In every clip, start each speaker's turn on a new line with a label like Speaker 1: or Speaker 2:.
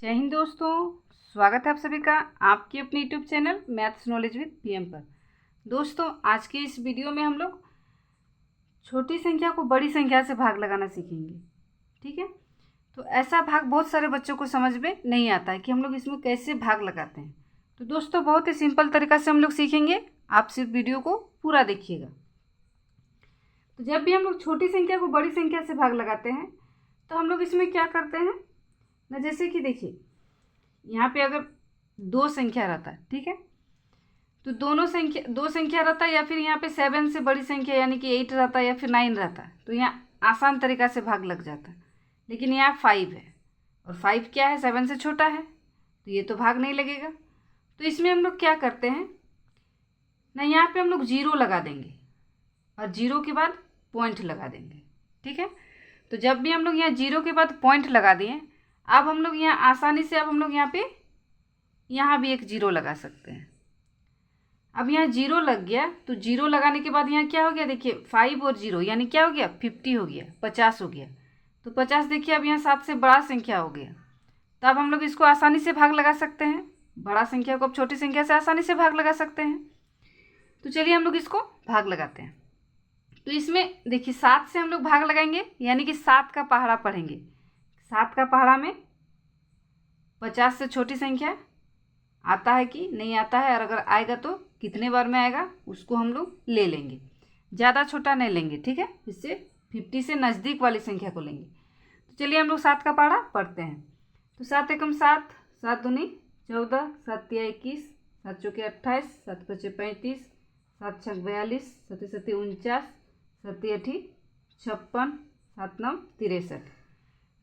Speaker 1: जय हिंद दोस्तों, स्वागत है आप सभी का आपकी अपनी YouTube channel maths knowledge with PM पर। दोस्तों, आज के इस वीडियो में हम लोग छोटी संख्या को बड़ी संख्या से भाग लगाना सीखेंगे। ठीक है, तो ऐसा भाग बहुत सारे बच्चों को समझ में नहीं आता है कि हम लोग इसमें कैसे भाग लगाते हैं। तो दोस्तों, बहुत ही सिंपल तरीका से हम लोग सीखेंगे, आप सिर्फ वीडियो को पूरा देखिएगा। तो जब भी हम लोग छोटी संख्या को बड़ी संख्या से भाग लगाते हैं तो हम लोग इसमें क्या करते हैं ना, जैसे कि देखिए यहाँ पे अगर दो संख्या रहता है, ठीक है, तो दो संख्या रहता है, या फिर यहाँ पे 7 से बड़ी संख्या यानी कि 8 रहता है या फिर 9 रहता है, तो यहाँ आसान तरीका से भाग लग जाता है। लेकिन यहाँ 5 है और 5 क्या है, 7 से छोटा है, तो ये तो भाग नहीं लगेगा। तो इसमें हम लोग क्या करते हैं ना, यहाँ पे हम लोग 0 लगा देंगे और 0 के बाद पॉइंट लगा देंगे। ठीक है, तो जब भी हम लोग यहाँ 0 के बाद पॉइंट लगा दिए, अब हम लोग यहाँ आसानी से अब हम लोग यहाँ पे यहाँ भी एक 0 लगा सकते हैं। अब यहाँ 0 लग गया, तो 0 लगाने के बाद यहाँ क्या हो गया, देखिए 5 और 0 यानी क्या हो गया, 50 हो गया, 50 हो गया। तो 50 देखिए अब यहाँ 7 से बड़ा संख्या हो गया, तो अब हम लोग इसको आसानी से भाग लगा सकते हैं। बड़ा संख्या को अब छोटी संख्या से आसानी से भाग लगा सकते हैं। तो चलिए हम लोग इसको भाग लगाते हैं। तो इसमें देखिए 7 से हम लोग भाग लगाएंगे, यानी कि 7 का पहाड़ा पढ़ेंगे। 7 का पहाड़ा में 50 से छोटी संख्या आता है कि नहीं आता है, और अगर आएगा तो कितने बार में आएगा उसको हम लोग ले लेंगे, ज़्यादा छोटा नहीं लेंगे। ठीक है, इससे 50 से नज़दीक वाली संख्या को लेंगे। तो चलिए हम लोग 7 का पहाड़ा पढ़ते हैं। तो 7 एकम 7, 7 दूनी 14, 7 तिया 21, 7 चौके 28, 7 पचे 35, 7 छक 42, 7 सती 49, 7 अठी 56, 7 नौ 63।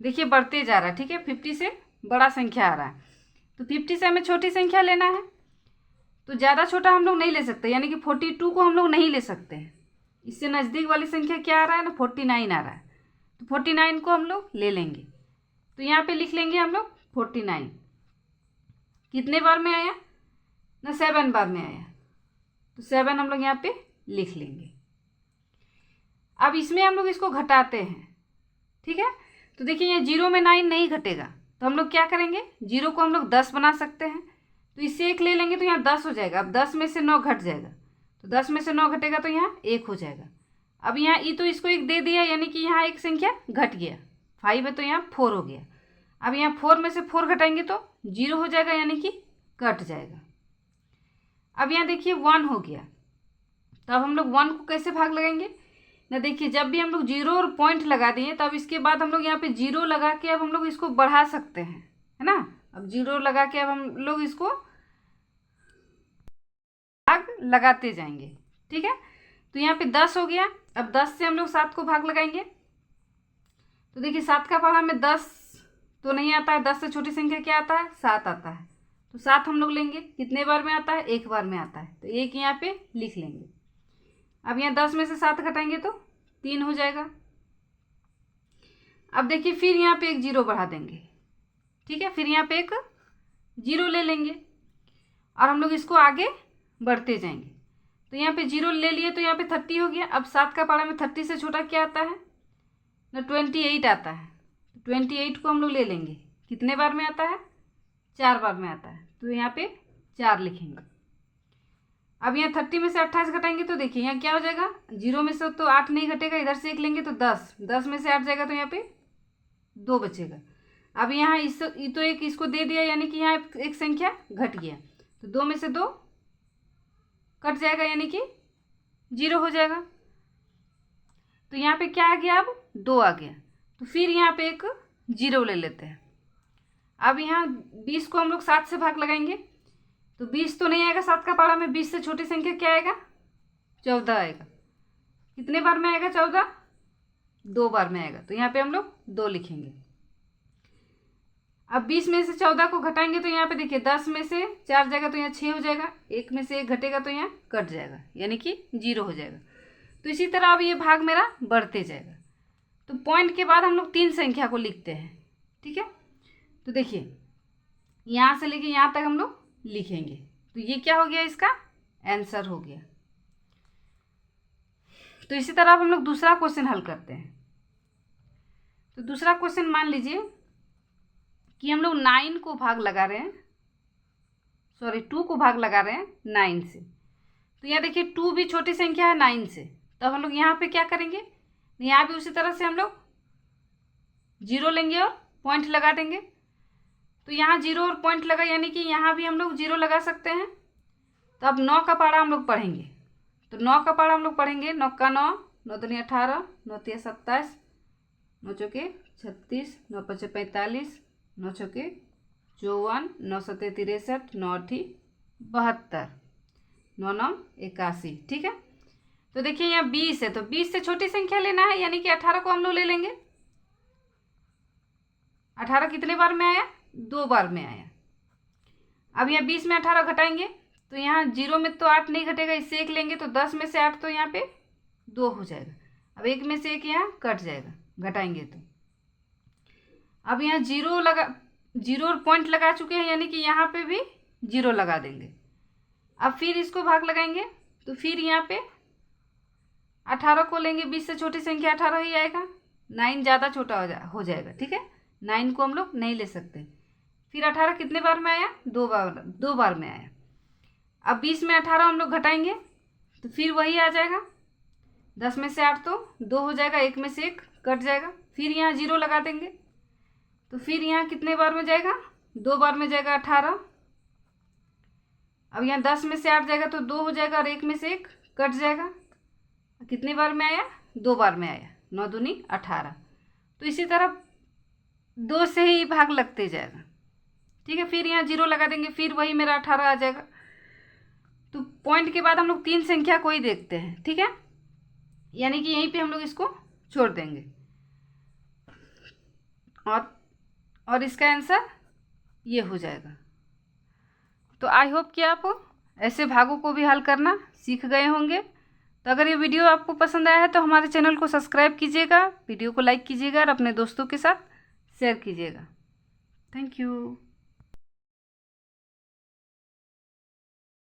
Speaker 1: देखिए बढ़ते जा रहा है। ठीक है, 50 से बड़ा संख्या आ रहा है, तो 50 से हमें छोटी संख्या लेना है। तो ज़्यादा छोटा हम लोग नहीं ले सकते, यानी कि 42 को हम लोग नहीं ले सकते हैं। इससे नज़दीक वाली संख्या क्या आ रहा है ना, 49 आ रहा है, तो 49 को हम लोग ले लेंगे। तो यहाँ पे लिख लेंगे हम लोग 49। कितने बार में आया ना, 7 बार में आया, तो 7 हम लोग यहाँ पे लिख लेंगे। अब इसमें हम लोग इसको घटाते हैं। ठीक है, तो देखिए यहाँ 0 में 9 नहीं घटेगा, तो हम लोग क्या करेंगे, 0 को हम लोग 10 बना सकते हैं। तो इससे 1 ले लेंगे तो यहाँ 10 हो जाएगा। अब 10 में से 9 घट जाएगा, तो 10 में से 9 घटेगा तो यहाँ 1 हो जाएगा। अब यहाँ ई तो इसको 1 दे दिया, यानी कि यहाँ एक संख्या घट गया। 5 है तो यहाँ 4 हो गया। अब यहाँ 4 में से 4 घटाएंगे तो 0 हो जाएगा, यानी कि कट जाएगा। अब यहाँ देखिए 1 हो गया, तो अब हम लोग 1 को कैसे भाग लगाएंगे ना, देखिए जब भी हम लोग 0 और पॉइंट लगा दिए, तब इसके बाद हम लोग यहाँ पे 0 लगा के अब हम लोग इसको बढ़ा सकते हैं, है ना। अब 0 लगा के अब हम लोग इसको भाग लगाते जाएंगे। ठीक है, तो यहाँ पे 10 हो गया। अब 10 से हम लोग 7 को भाग लगाएंगे। तो देखिए 7 का पहाड़ा में 10 तो नहीं आता है, 10 से छोटी संख्या क्या आता है, 7 आता है। तो 7 हम लोग लेंगे, कितने बार में आता है, 1 बार में आता है, तो 1 यहाँ पे लिख लेंगे। अब यहाँ 10 में से 7 घटाएंगे तो 3 हो जाएगा। अब देखिए फिर यहाँ पे एक 0 बढ़ा देंगे। ठीक है, फिर यहाँ पे एक 0 ले लेंगे और हम लोग इसको आगे बढ़ते जाएंगे। तो यहाँ पे 0 ले लिए तो यहाँ पे 30 हो गया। अब 7 का पहाड़ा में 30 से छोटा क्या आता है ना, 28 आता है। 28 को हम लोग ले लेंगे, कितने बार में आता है, 4 बार में आता है, तो यहाँ पे 4 लिखेंगे। अब यहाँ 30 में से 28 घटाएंगे तो देखिए यहाँ क्या हो जाएगा, 0 में से तो 8 नहीं घटेगा, इधर से 1 लेंगे तो 10, 10 में से 8 जाएगा तो यहाँ पे 2 बचेगा। अब यहाँ इस तो एक इसको दे दिया, यानी कि यहाँ एक संख्या घट गया, तो 2 में से 2 कट जाएगा, यानी कि 0 हो जाएगा। तो यहाँ पे क्या आ गया, अब 2 आ गया, तो फिर यहाँ पे एक 0 ले लेते हैं। अब यहाँ 20 को हम लोग 7 से भाग लगाएंगे, तो 20 तो नहीं आएगा 7 का पहाड़ा में, 20 से छोटी संख्या क्या आएगा, 14 आएगा। कितने बार में आएगा, 14 2 बार में आएगा, तो यहाँ पे हम लोग 2 लिखेंगे। अब 20 में से 14 को घटाएंगे तो यहाँ पे देखिए 10 में से 4 जाएगा तो यहाँ 6 हो जाएगा, 1 में से 1 घटेगा तो यहाँ कट जाएगा, यानी कि 0 हो जाएगा। तो इसी तरह अब ये भाग मेरा बढ़ते जाएगा। तो पॉइंट के बाद हम लोग 3 संख्या को लिखते हैं। ठीक है, तो देखिए यहाँ से लेके यहाँ तक हम लोग लिखेंगे, तो ये क्या हो गया, इसका आंसर हो गया। तो इसी तरह अब हम लोग दूसरा क्वेश्चन हल करते हैं। तो दूसरा क्वेश्चन मान लीजिए कि हम लोग 9 को भाग लगा रहे हैं, सॉरी 2 को भाग लगा रहे हैं 9 से। तो यहाँ देखिए 2 भी छोटी संख्या है 9 से, तब हम लोग यहाँ पे क्या करेंगे, यहाँ भी उसी तरह से हम लोग 0 लेंगे और पॉइंट लगा देंगे। तो यहाँ 0 और पॉइंट लगा, यानी कि यहाँ भी हम लोग 0 लगा सकते हैं। तो अब 9 का पारा हम लोग पढ़ेंगे। तो 9 का पारा हम लोग पढ़ेंगे, 9 का 9, 9 दूनी 18, 9 तिया 27, 9 चौके 36, 9 पचे 45, 9 चौके 54, 9 सत्ते 63, 9 अठी 72, 9 9 81। ठीक है। तो देखिए यहाँ 20 है, तो 20 से छोटी संख्या लेना है, यानी कि 18 को हम लोग ले लेंगे। 18 कितने बार में आया, 2 बार में आया। अब यहाँ 20 में 18 घटाएंगे, तो यहाँ 0 में तो 8 नहीं घटेगा, इससे 1 लेंगे, तो 10 में से 8 तो यहाँ पे 2 हो जाएगा। अब 1 में से 1 यहाँ कट जाएगा, घटाएंगे तो। अब यहाँ 0 और पॉइंट लगा चुके हैं, यानी कि यहाँ पे भी 0 लगा देंगे। अब फिर इसको भाग लगाएंगे, तो फिर यहाँ पे 18 को लेंगे, 20 से छोटी संख्या 18 ही आएगा, 9 ज़्यादा छोटा हो जाएगा। ठीक है, 9 को हम लोग नहीं ले सकते। फिर 18 कितने बार में आया, 2 बार में आया। अब 20 में 18 हम लोग घटाएंगे, तो फिर वही आ जाएगा, 10 में से 8 तो 2 हो जाएगा, 1 में से 1 कट जाएगा। फिर यहाँ 0 लगा देंगे, तो फिर यहाँ कितने बार में जाएगा, 2 बार में जाएगा 18। अब यहाँ 10 में से 8 जाएगा तो 2 हो जाएगा, और 1 में से 1 कट जाएगा। कितने बार में आया, 2 बार में आया, 9 दूनी 18। तो इसी तरह 2 से ही भाग लगते जाएगा। ठीक है, फिर यहाँ 0 लगा देंगे, फिर वही मेरा 18 आ जाएगा। तो पॉइंट के बाद हम लोग 3 संख्या को ही देखते हैं। ठीक है, यानी कि यहीं पे हम लोग इसको छोड़ देंगे, और इसका आंसर ये हो जाएगा। तो आई होप कि आप ऐसे भागों को भी हल करना सीख गए होंगे। तो अगर ये वीडियो आपको पसंद आया है तो हमारे चैनल को सब्सक्राइब कीजिएगा, वीडियो को लाइक कीजिएगा और अपने दोस्तों के साथ शेयर कीजिएगा। Thank you.